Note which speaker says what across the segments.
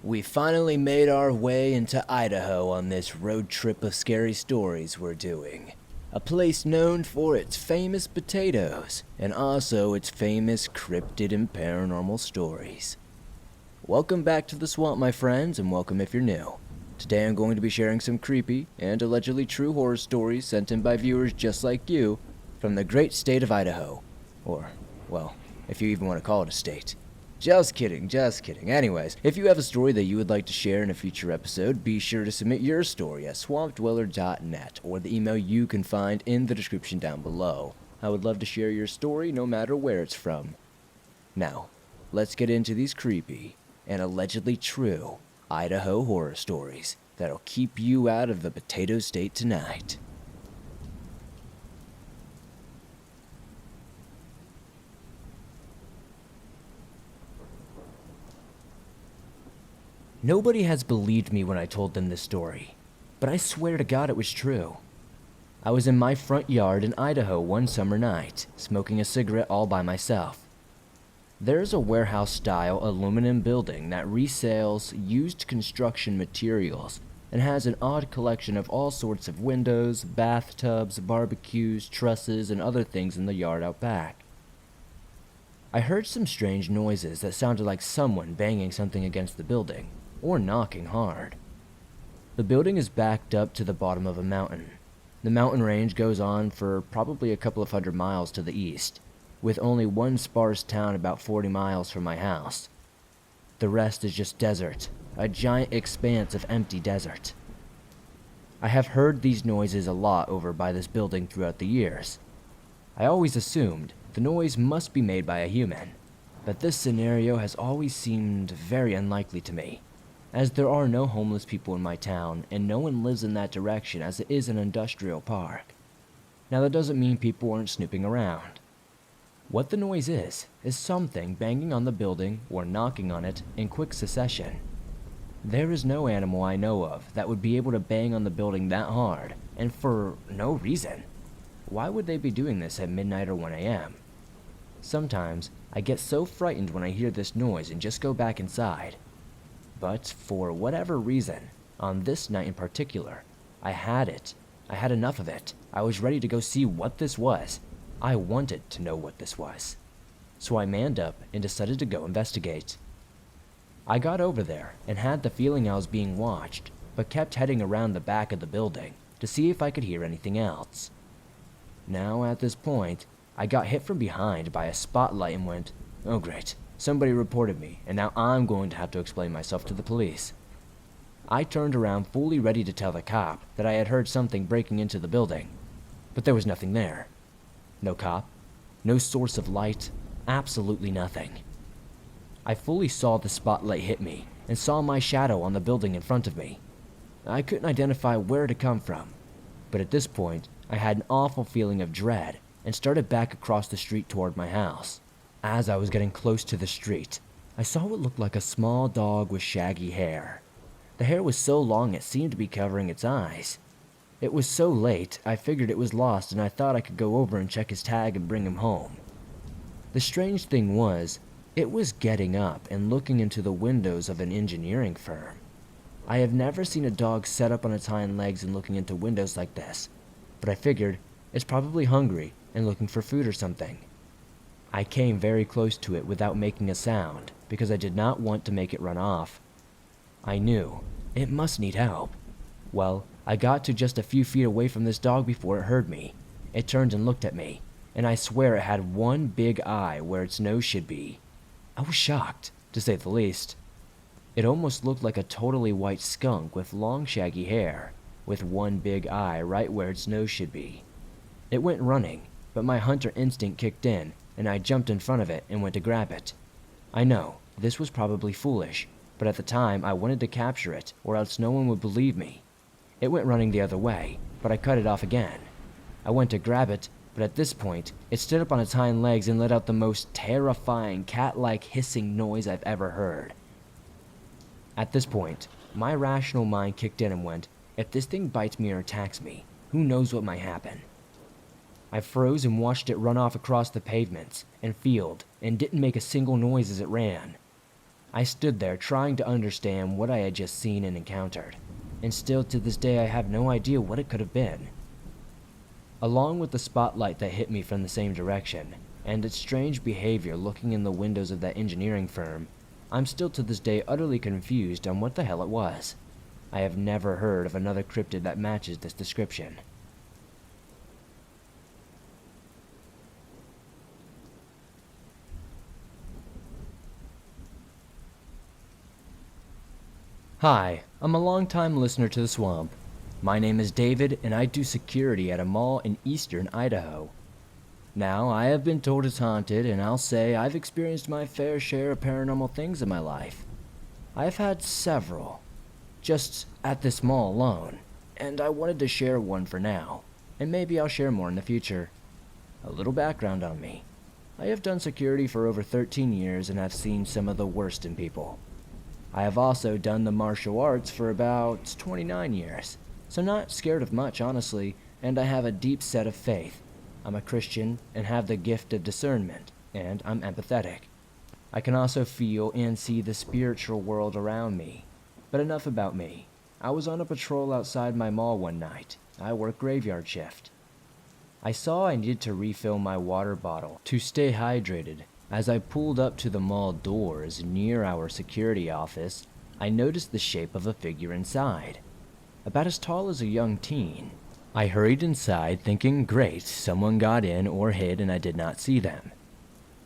Speaker 1: We finally made our way into Idaho on this road trip of scary stories we're doing. A place known for its famous potatoes, and also its famous cryptid and paranormal stories. Welcome back to the swamp, my friends, and welcome if you're new. Today I'm going to be sharing some creepy and allegedly true horror stories sent in by viewers just like you from the great state of Idaho. Or, well, if you even want to call it a state. Just kidding. Anyways, if you have a story that you would like to share in a future episode, be sure to submit your story at swampdweller.net or the email you can find in the description down below. I would love to share your story no matter where it's from. Now, let's get into these creepy and allegedly true Idaho horror stories that'll keep you out of the potato state tonight. Nobody has believed me when I told them this story, but I swear to God it was true. I was in my front yard in Idaho one summer night, smoking a cigarette all by myself. There's a warehouse-style aluminum building that resells used construction materials and has an odd collection of all sorts of windows, bathtubs, barbecues, trusses, and other things in the yard out back. I heard some strange noises that sounded like someone banging something against the building, or knocking hard. The building is backed up to the bottom of a mountain. The mountain range goes on for probably a couple of 100 miles to the east, with only one sparse town about 40 miles from my house. The rest is just desert, a giant expanse of empty desert. I have heard these noises a lot over by this building throughout the years. I always assumed the noise must be made by a human, but this scenario has always seemed very unlikely to me, as there are no homeless people in my town and no one lives in that direction as it is an industrial park. Now that doesn't mean people aren't snooping around. What the noise is something banging on the building or knocking on it in quick succession. There is no animal I know of that would be able to bang on the building that hard, and for no reason. Why would they be doing this at midnight or 1 a.m.? Sometimes I get so frightened when I hear this noise and just go back inside. But for whatever reason, on this night in particular, I had enough of it. I was ready to go see what this was. I wanted to know what this was. So I manned up and decided to go investigate. I got over there and had the feeling I was being watched, but kept heading around the back of the building to see if I could hear anything else. Now at this point, I got hit from behind by a spotlight and went, "Oh great, somebody reported me, and now I'm going to have to explain myself to the police." I turned around fully ready to tell the cop that I had heard something breaking into the building, but there was nothing there. No cop, no source of light, absolutely nothing. I fully saw the spotlight hit me and saw my shadow on the building in front of me. I couldn't identify where it had come from, but at this point, I had an awful feeling of dread and started back across the street toward my house. As I was getting close to the street, I saw what looked like a small dog with shaggy hair. The hair was so long it seemed to be covering its eyes. It was so late, I figured it was lost and I thought I could go over and check his tag and bring him home. The strange thing was, it was getting up and looking into the windows of an engineering firm. I have never seen a dog set up on its hind legs and looking into windows like this, but I figured it's probably hungry and looking for food or something. I came very close to it without making a sound because I did not want to make it run off. I knew it must need help. Well, I got to just a few feet away from this dog before it heard me. It turned and looked at me, and I swear it had one big eye where its nose should be. I was shocked, to say the least. It almost looked like a totally white skunk with long shaggy hair, with one big eye right where its nose should be. It went running, but my hunter instinct kicked in, and I jumped in front of it and went to grab it. I know, this was probably foolish, but at the time I wanted to capture it, or else no one would believe me. It went running the other way, but I cut it off again. I went to grab it, but at this point, it stood up on its hind legs and let out the most terrifying cat-like hissing noise I've ever heard. At this point, my rational mind kicked in and went, if this thing bites me or attacks me, who knows what might happen? I froze and watched it run off across the pavements and field and didn't make a single noise as it ran. I stood there trying to understand what I had just seen and encountered, and still to this day I have no idea what it could have been. Along with the spotlight that hit me from the same direction, and its strange behavior looking in the windows of that engineering firm, I'm still to this day utterly confused on what the hell it was. I have never heard of another cryptid that matches this description. Hi, I'm a long-time listener to the Swamp. My name is David, and I do security at a mall in eastern Idaho. Now, I have been told it's haunted, and I'll say I've experienced my fair share of paranormal things in my life. I've had several, just at this mall alone, and I wanted to share one for now, and maybe I'll share more in the future. A little background on me. I have done security for over 13 years and have seen some of the worst in people. I have also done the martial arts for about 29 years, so not scared of much, honestly, and I have a deep set of faith. I'm a Christian and have the gift of discernment, and I'm empathetic. I can also feel and see the spiritual world around me. But enough about me. I was on a patrol outside my mall one night. I work graveyard shift. I saw I needed to refill my water bottle to stay hydrated. As I pulled up to the mall doors near our security office, I noticed the shape of a figure inside, about as tall as a young teen. I hurried inside thinking, great, someone got in or hid and I did not see them.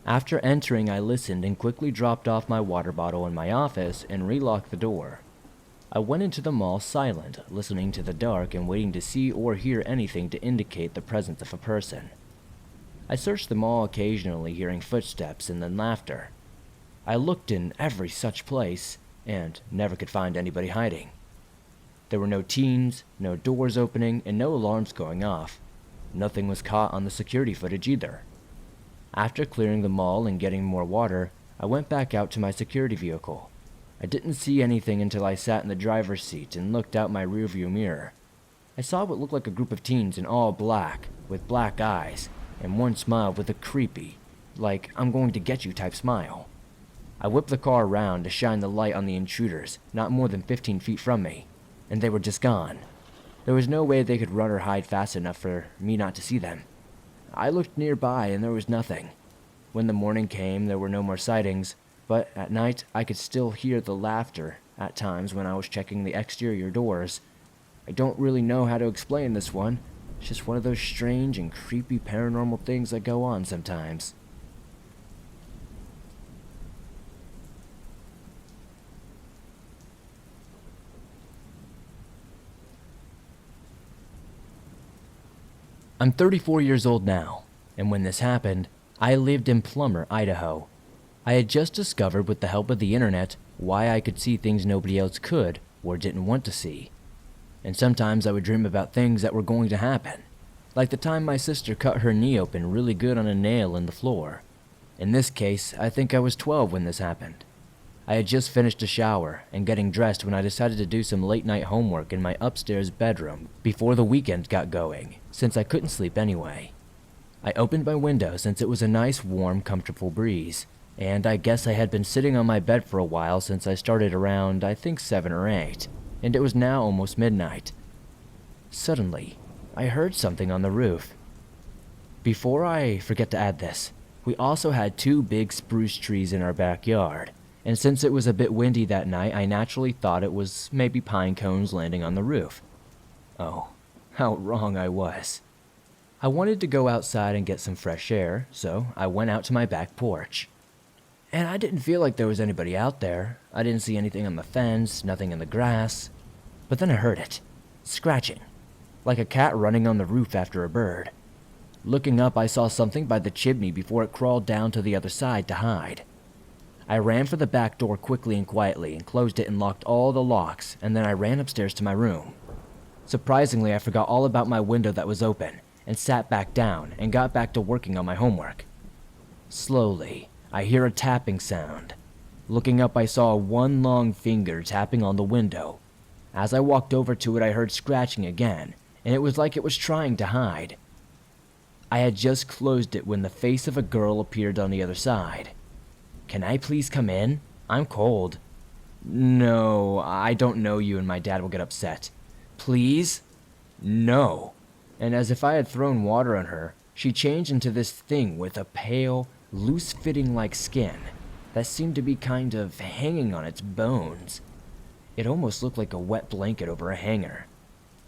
Speaker 1: After entering, I listened and quickly dropped off my water bottle in my office and relocked the door. I went into the mall silent, listening to the dark and waiting to see or hear anything to indicate the presence of a person. I searched the mall occasionally, hearing footsteps and then laughter. I looked in every such place and never could find anybody hiding. There were no teens, no doors opening, and no alarms going off. Nothing was caught on the security footage either. After clearing the mall and getting more water, I went back out to my security vehicle. I didn't see anything until I sat in the driver's seat and looked out my rearview mirror. I saw what looked like a group of teens in all black, with black eyes, and one smiled with a creepy, like I'm going to get you type smile. I whipped the car around to shine the light on the intruders, not more than 15 feet from me, and they were just gone. There was no way they could run or hide fast enough for me not to see them. I looked nearby and there was nothing. When the morning came, there were no more sightings, but at night I could still hear the laughter at times when I was checking the exterior doors. I don't really know how to explain this one. It's just one of those strange and creepy paranormal things that go on sometimes. I'm 34 years old now, and when this happened, I lived in Plummer, Idaho. I had just discovered with the help of the internet why I could see things nobody else could or didn't want to see. And sometimes I would dream about things that were going to happen, like the time my sister cut her knee open really good on a nail in the floor. In this case, I think I was 12 when this happened. I had just finished a shower and getting dressed when I decided to do some late night homework in my upstairs bedroom before the weekend got going, since I couldn't sleep anyway. I opened my window since it was a nice, warm, comfortable breeze, and I guess I had been sitting on my bed for a while since I started around, I think 7 or 8, and it was now almost midnight. Suddenly, I heard something on the roof. Before I forget to add this, we also had 2 big spruce trees in our backyard, and since it was a bit windy that night, I naturally thought it was maybe pine cones landing on the roof. Oh, how wrong I was. I wanted to go outside and get some fresh air, so I went out to my back porch. And I didn't feel like there was anybody out there. I didn't see anything on the fence, nothing in the grass. But then I heard it, scratching, like a cat running on the roof after a bird. Looking up, I saw something by the chimney before it crawled down to the other side to hide. I ran for the back door quickly and quietly and closed it and locked all the locks, and then I ran upstairs to my room. Surprisingly, I forgot all about my window that was open and sat back down and got back to working on my homework. Slowly, I hear a tapping sound. Looking up, I saw one long finger tapping on the window. As I walked over to it, I heard scratching again, and it was like it was trying to hide. I had just closed it when the face of a girl appeared on the other side. "Can I please come in? I'm cold. No, I don't know you and my dad will get upset. Please? No. And as if I had thrown water on her, she changed into this thing with a pale, loose-fitting like skin that seemed to be kind of hanging on its bones. It almost looked like a wet blanket over a hanger.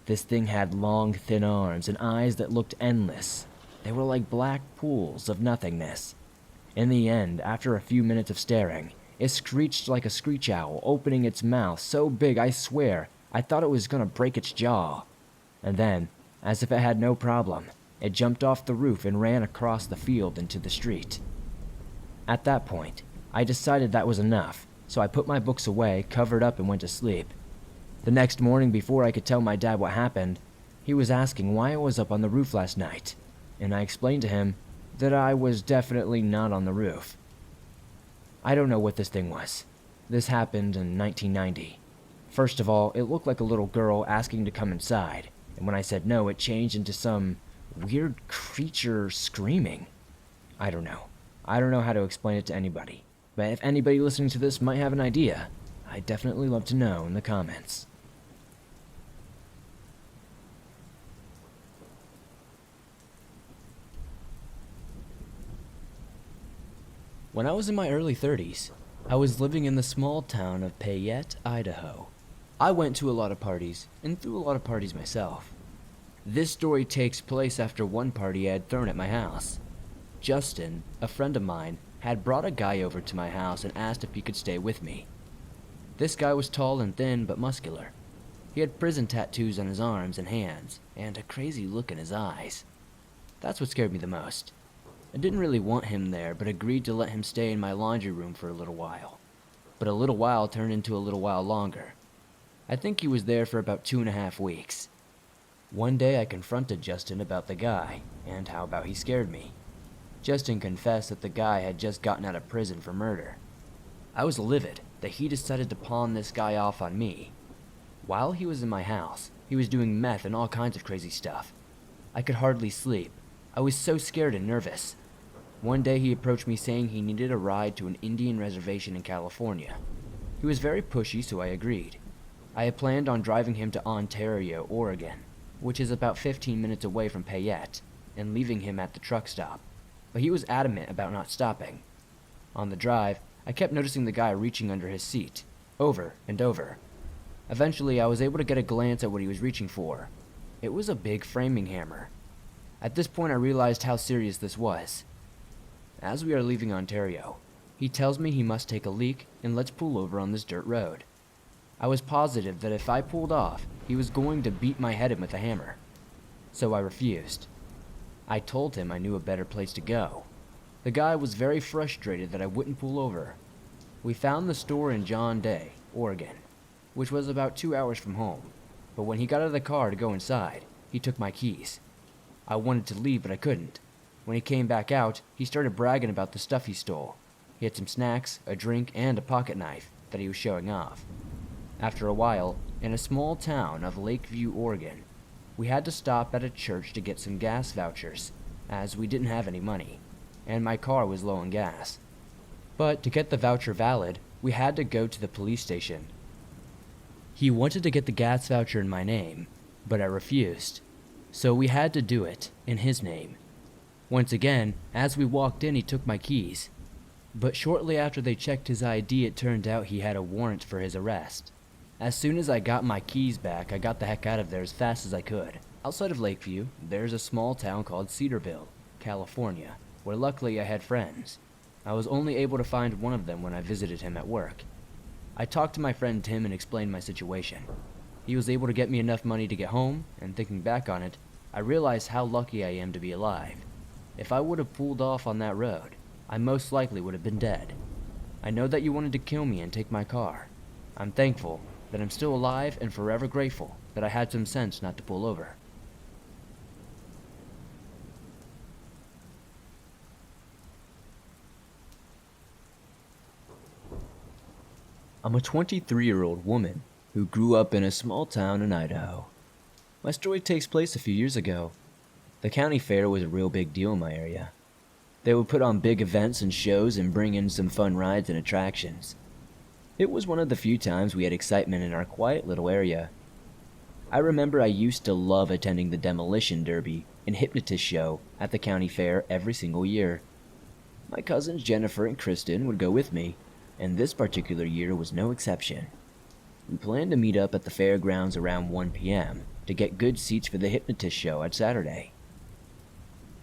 Speaker 1: This thing had long, thin arms and eyes that looked endless. They were like black pools of nothingness. In the end, after a few minutes of staring, it screeched like a screech owl, opening its mouth so big I swear I thought it was gonna break its jaw. And then, as if it had no problem, it jumped off the roof and ran across the field into the street. At that point, I decided that was enough, so I put my books away, covered up, and went to sleep. The next morning, before I could tell my dad what happened, he was asking why I was up on the roof last night, and I explained to him that I was definitely not on the roof. I don't know what this thing was. This happened in 1990. First of all, it looked like a little girl asking to come inside, and when I said no, it changed into some weird creature screaming. I don't know. I don't know how to explain it to anybody, but if anybody listening to this might have an idea, I'd definitely love to know in the comments. When I was in my early 30s, I was living in the small town of Payette, Idaho. I went to a lot of parties, and threw a lot of parties myself. This story takes place after one party I had thrown at my house. Justin, a friend of mine, had brought a guy over to my house and asked if he could stay with me. This guy was tall and thin but muscular. He had prison tattoos on his arms and hands, and a crazy look in his eyes. That's what scared me the most. I didn't really want him there, but agreed to let him stay in my laundry room for a little while. But a little while turned into a little while longer. I think he was there for about 2.5 weeks. One day I confronted Justin about the guy, and how about he scared me. Justin confessed that the guy had just gotten out of prison for murder. I was livid that he decided to pawn this guy off on me. While he was in my house, he was doing meth and all kinds of crazy stuff. I could hardly sleep. I was so scared and nervous. One day he approached me saying he needed a ride to an Indian reservation in California. He was very pushy, so I agreed. I had planned on driving him to Ontario, Oregon, which is about 15 minutes away from Payette, and leaving him at the truck stop. But he was adamant about not stopping. On the drive, I kept noticing the guy reaching under his seat, over and over. Eventually, I was able to get a glance at what he was reaching for. It was a big framing hammer. At this point, I realized how serious this was. As we are leaving Ontario, he tells me he must take a leak and let's pull over on this dirt road. I was positive that if I pulled off, he was going to beat my head in with a hammer. So I refused. I told him I knew a better place to go. The guy was very frustrated that I wouldn't pull over. We found the store in John Day, Oregon, which was about 2 hours from home. But when he got out of the car to go inside, he took my keys. I wanted to leave, but I couldn't. When he came back out, he started bragging about the stuff he stole. He had some snacks, a drink, and a pocket knife that he was showing off. After a while, in a small town of Lakeview, Oregon, we had to stop at a church to get some gas vouchers, as we didn't have any money, and my car was low on gas. But to get the voucher valid, we had to go to the police station. He wanted to get the gas voucher in my name, but I refused. So we had to do it in his name. Once again, as we walked in, he took my keys. But shortly after they checked his ID, it turned out he had a warrant for his arrest. As soon as I got my keys back, I got the heck out of there as fast as I could. Outside of Lakeview, there's a small town called Cedarville, California, where luckily I had friends. I was only able to find one of them when I visited him at work. I talked to my friend Tim and explained my situation. He was able to get me enough money to get home, and thinking back on it, I realized how lucky I am to be alive. If I would have pulled off on that road, I most likely would have been dead. I know that you wanted to kill me and take my car. I'm thankful that I'm still alive and forever grateful that I had some sense not to pull over. I'm a 23-year-old woman who grew up in a small town in Idaho. My story takes place a few years ago. The county fair was a real big deal in my area. They would put on big events and shows and bring in some fun rides and attractions. It was one of the few times we had excitement in our quiet little area. I remember I used to love attending the demolition derby and hypnotist show at the county fair every single year. My cousins Jennifer and Kristen would go with me, and this particular year was no exception. We planned to meet up at the fairgrounds around 1 p.m. to get good seats for the hypnotist show at Saturday.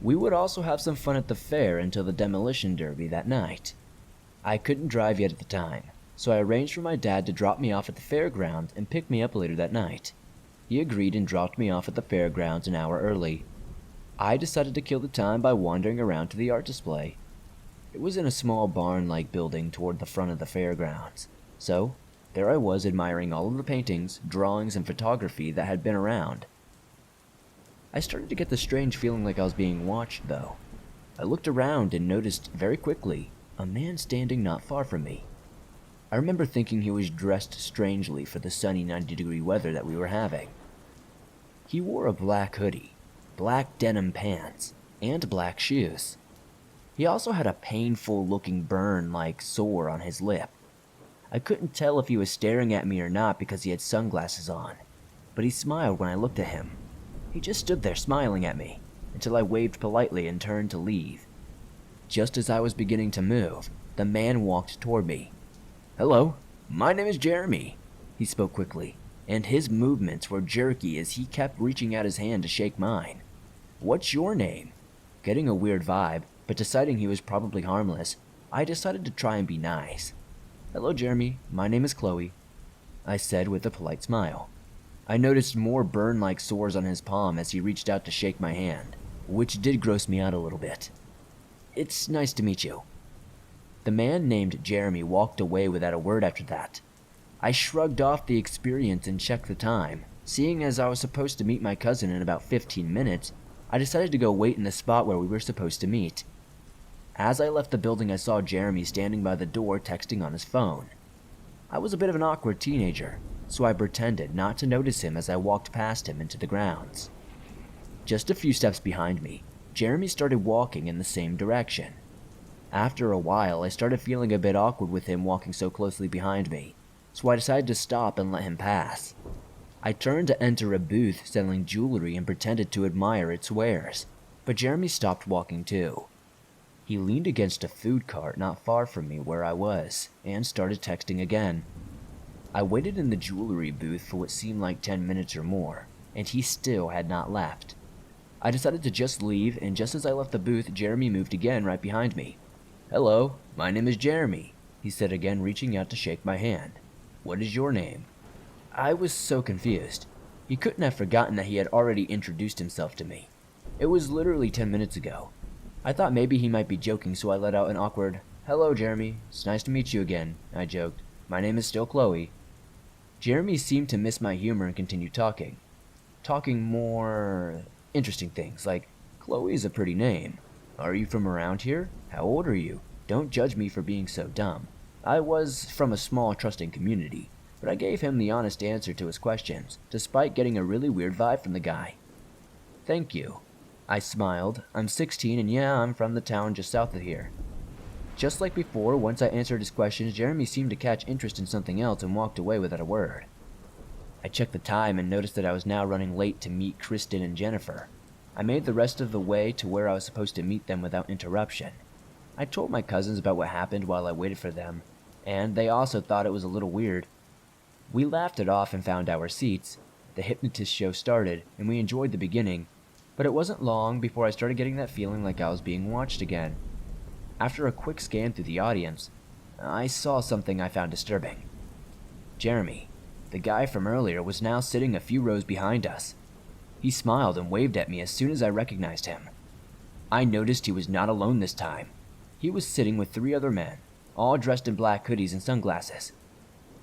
Speaker 1: We would also have some fun at the fair until the demolition derby that night. I couldn't drive yet at the time, so I arranged for my dad to drop me off at the fairground and pick me up later that night. He agreed and dropped me off at the fairgrounds an hour early. I decided to kill the time by wandering around to the art display. It was in a small barn-like building toward the front of the fairgrounds, so there I was admiring all of the paintings, drawings, and photography that had been around. I started to get the strange feeling like I was being watched, though. I looked around and noticed very quickly a man standing not far from me. I remember thinking he was dressed strangely for the sunny 90-degree weather that we were having. He wore a black hoodie, black denim pants, and black shoes. He also had a painful-looking burn-like sore on his lip. I couldn't tell if he was staring at me or not because he had sunglasses on, but he smiled when I looked at him. He just stood there smiling at me until I waved politely and turned to leave. Just as I was beginning to move, the man walked toward me. "Hello, my name is Jeremy," he spoke quickly, and his movements were jerky as he kept reaching out his hand to shake mine. "What's your name?" Getting a weird vibe, but deciding he was probably harmless, I decided to try and be nice. "Hello, Jeremy, my name is Chloe," I said with a polite smile. I noticed more burn-like sores on his palm as he reached out to shake my hand, which did gross me out a little bit. "It's nice to meet you." The man named Jeremy walked away without a word after that. I shrugged off the experience and checked the time. Seeing as I was supposed to meet my cousin in about 15 minutes, I decided to go wait in the spot where we were supposed to meet. As I left the building, I saw Jeremy standing by the door texting on his phone. I was a bit of an awkward teenager, so I pretended not to notice him as I walked past him into the grounds. Just a few steps behind me, Jeremy started walking in the same direction. After a while, I started feeling a bit awkward with him walking so closely behind me, so I decided to stop and let him pass. I turned to enter a booth selling jewelry and pretended to admire its wares, but Jeremy stopped walking too. He leaned against a food cart not far from me where I was, and started texting again. I waited in the jewelry booth for what seemed like 10 minutes or more, and he still had not left. I decided to just leave, and just as I left the booth, Jeremy moved again right behind me. "Hello, my name is Jeremy," he said again, reaching out to shake my hand. "What is your name?" I was so confused. He couldn't have forgotten that he had already introduced himself to me. It was literally 10 minutes ago. I thought maybe he might be joking, so I let out an awkward, "Hello, Jeremy. It's nice to meet you again," I joked. "My name is still Chloe." Jeremy seemed to miss my humor and continued talking. Talking more interesting things, like, "Chloe's a pretty name. Are you from around here? How old are you? Don't judge me for being so dumb." I was from a small, trusting community, but I gave him the honest answer to his questions, despite getting a really weird vibe from the guy. "Thank you." I smiled. "I'm 16 and yeah, I'm from the town just south of here." Just like before, once I answered his questions, Jeremy seemed to catch interest in something else and walked away without a word. I checked the time and noticed that I was now running late to meet Kristen and Jennifer. I made the rest of the way to where I was supposed to meet them without interruption. I told my cousins about what happened while I waited for them, and they also thought it was a little weird. We laughed it off and found our seats. The hypnotist show started, and we enjoyed the beginning, but it wasn't long before I started getting that feeling like I was being watched again. After a quick scan through the audience, I saw something I found disturbing. Jeremy, the guy from earlier, was now sitting a few rows behind us. He smiled and waved at me as soon as I recognized him. I noticed he was not alone this time. He was sitting with 3 other men, all dressed in black hoodies and sunglasses.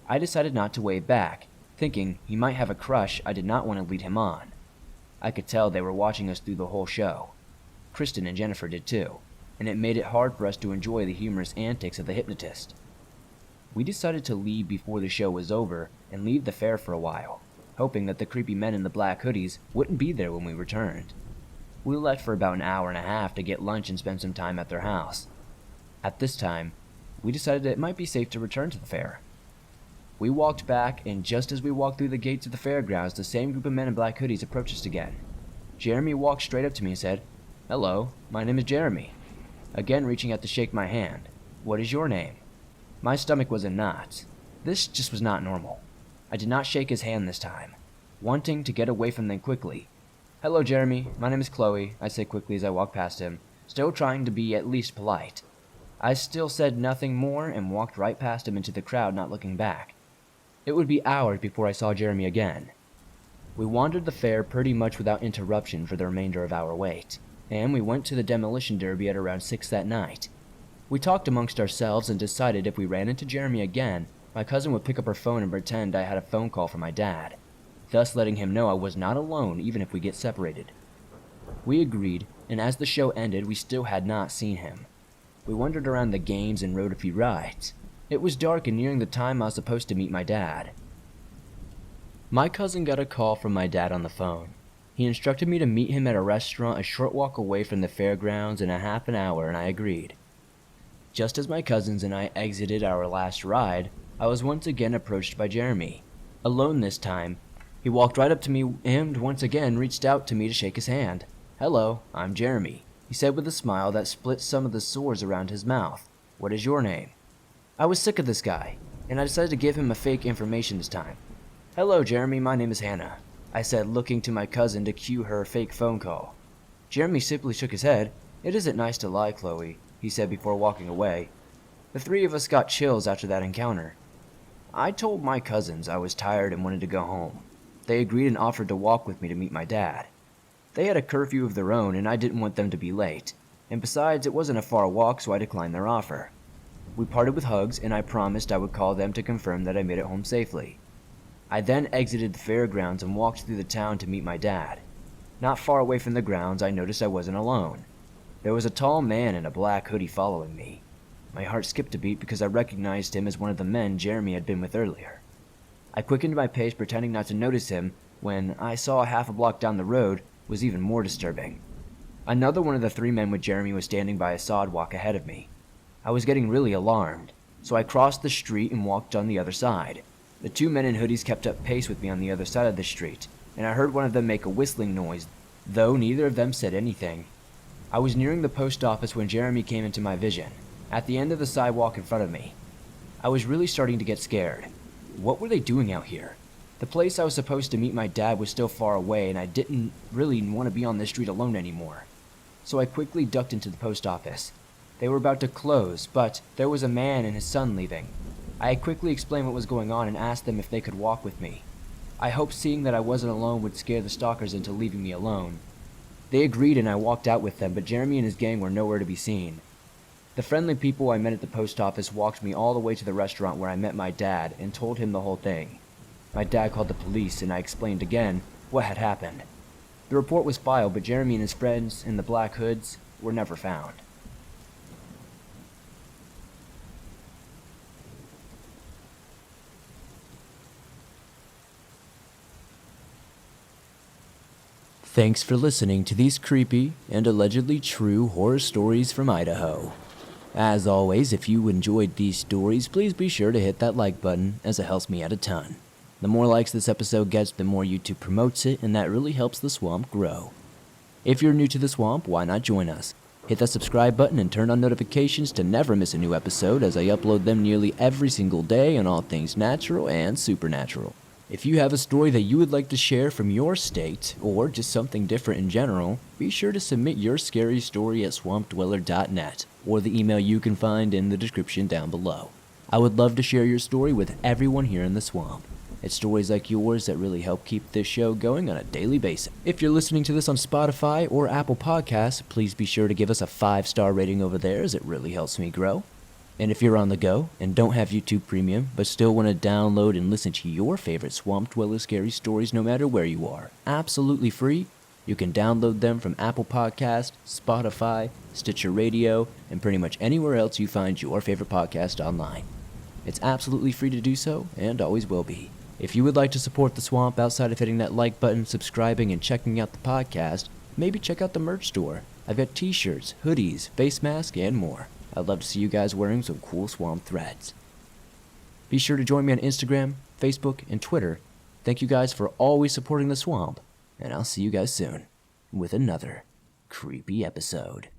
Speaker 1: I decided not to wave back, thinking he might have a crush I did not want to lead him on. I could tell they were watching us through the whole show. Kristen and Jennifer did too, and it made it hard for us to enjoy the humorous antics of the hypnotist. We decided to leave before the show was over and leave the fair for a while, hoping that the creepy men in the black hoodies wouldn't be there when we returned. We left for about an hour and a half to get lunch and spend some time at their house. At this time, we decided that it might be safe to return to the fair. We walked back, and just as we walked through the gates of the fairgrounds, the same group of men in black hoodies approached us again. Jeremy walked straight up to me and said, "Hello, my name is Jeremy." Again reaching out to shake my hand. "What is your name?" My stomach was in knots. This just was not normal. I did not shake his hand this time, wanting to get away from them quickly. "Hello, Jeremy. My name is Chloe," I said quickly as I walked past him, still trying to be at least polite. I still said nothing more and walked right past him into the crowd, not looking back. It would be hours before I saw Jeremy again. We wandered the fair pretty much without interruption for the remainder of our wait, and we went to the demolition derby at around 6 that night. We talked amongst ourselves and decided if we ran into Jeremy again, my cousin would pick up her phone and pretend I had a phone call from my dad, thus letting him know I was not alone even if we get separated. We agreed, and as the show ended, we still had not seen him. We wandered around the games and rode a few rides. It was dark and nearing the time I was supposed to meet my dad. My cousin got a call from my dad on the phone. He instructed me to meet him at a restaurant a short walk away from the fairgrounds in a half an hour, and I agreed. Just as my cousins and I exited our last ride, I was once again approached by Jeremy. Alone this time, he walked right up to me and once again reached out to me to shake his hand. "Hello, I'm Jeremy," he said with a smile that split some of the sores around his mouth. "What is your name?" I was sick of this guy, and I decided to give him a fake information this time. "Hello, Jeremy, my name is Hannah," I said, looking to my cousin to cue her fake phone call. Jeremy simply shook his head. "It isn't nice to lie, Chloe," he said before walking away. The three of us got chills after that encounter. I told my cousins I was tired and wanted to go home. They agreed and offered to walk with me to meet my dad. They had a curfew of their own, and I didn't want them to be late. And besides, it wasn't a far walk, so I declined their offer. We parted with hugs, and I promised I would call them to confirm that I made it home safely. I then exited the fairgrounds and walked through the town to meet my dad. Not far away from the grounds, I noticed I wasn't alone. There was a tall man in a black hoodie following me. My heart skipped a beat because I recognized him as one of the men Jeremy had been with earlier. I quickened my pace, pretending not to notice him, when I saw half a block down the road was even more disturbing. Another one of the three men with Jeremy was standing by a sidewalk ahead of me. I was getting really alarmed, so I crossed the street and walked on the other side. The two men in hoodies kept up pace with me on the other side of the street, and I heard one of them make a whistling noise, though neither of them said anything. I was nearing the post office when Jeremy came into my vision, at the end of the sidewalk in front of me. I was really starting to get scared. What were they doing out here? The place I was supposed to meet my dad was still far away, and I didn't really want to be on this street alone anymore. So I quickly ducked into the post office. They were about to close, but there was a man and his son leaving. I quickly explained what was going on and asked them if they could walk with me. I hoped seeing that I wasn't alone would scare the stalkers into leaving me alone. They agreed and I walked out with them, but Jeremy and his gang were nowhere to be seen. The friendly people I met at the post office walked me all the way to the restaurant where I met my dad and told him the whole thing. My dad called the police and I explained again what had happened. The report was filed, but Jeremy and his friends in the black hoods were never found. Thanks for listening to these creepy and allegedly true horror stories from Idaho. As always, if you enjoyed these stories, please be sure to hit that like button, as it helps me out a ton. The more likes this episode gets, the more YouTube promotes it, and that really helps the swamp grow. If you're new to the swamp, why not join us? Hit that subscribe button and turn on notifications to never miss a new episode, as I upload them nearly every single day on all things natural and supernatural. If you have a story that you would like to share from your state, or just something different in general, be sure to submit your scary story at swampdweller.net, or the email you can find in the description down below. I would love to share your story with everyone here in the swamp. It's stories like yours that really help keep this show going on a daily basis. If you're listening to this on Spotify or Apple Podcasts, please be sure to give us a 5-star rating over there, as it really helps me grow. And if you're on the go and don't have YouTube Premium, but still want to download and listen to your favorite Swamp Dweller scary stories no matter where you are, absolutely free, you can download them from Apple Podcasts, Spotify, Stitcher Radio, and pretty much anywhere else you find your favorite podcast online. It's absolutely free to do so, and always will be. If you would like to support the swamp outside of hitting that like button, subscribing, and checking out the podcast, maybe check out the merch store. I've got t-shirts, hoodies, face masks, and more. I'd love to see you guys wearing some cool swamp threads. Be sure to join me on Instagram, Facebook, and Twitter. Thank you guys for always supporting the swamp, and I'll see you guys soon with another creepy episode.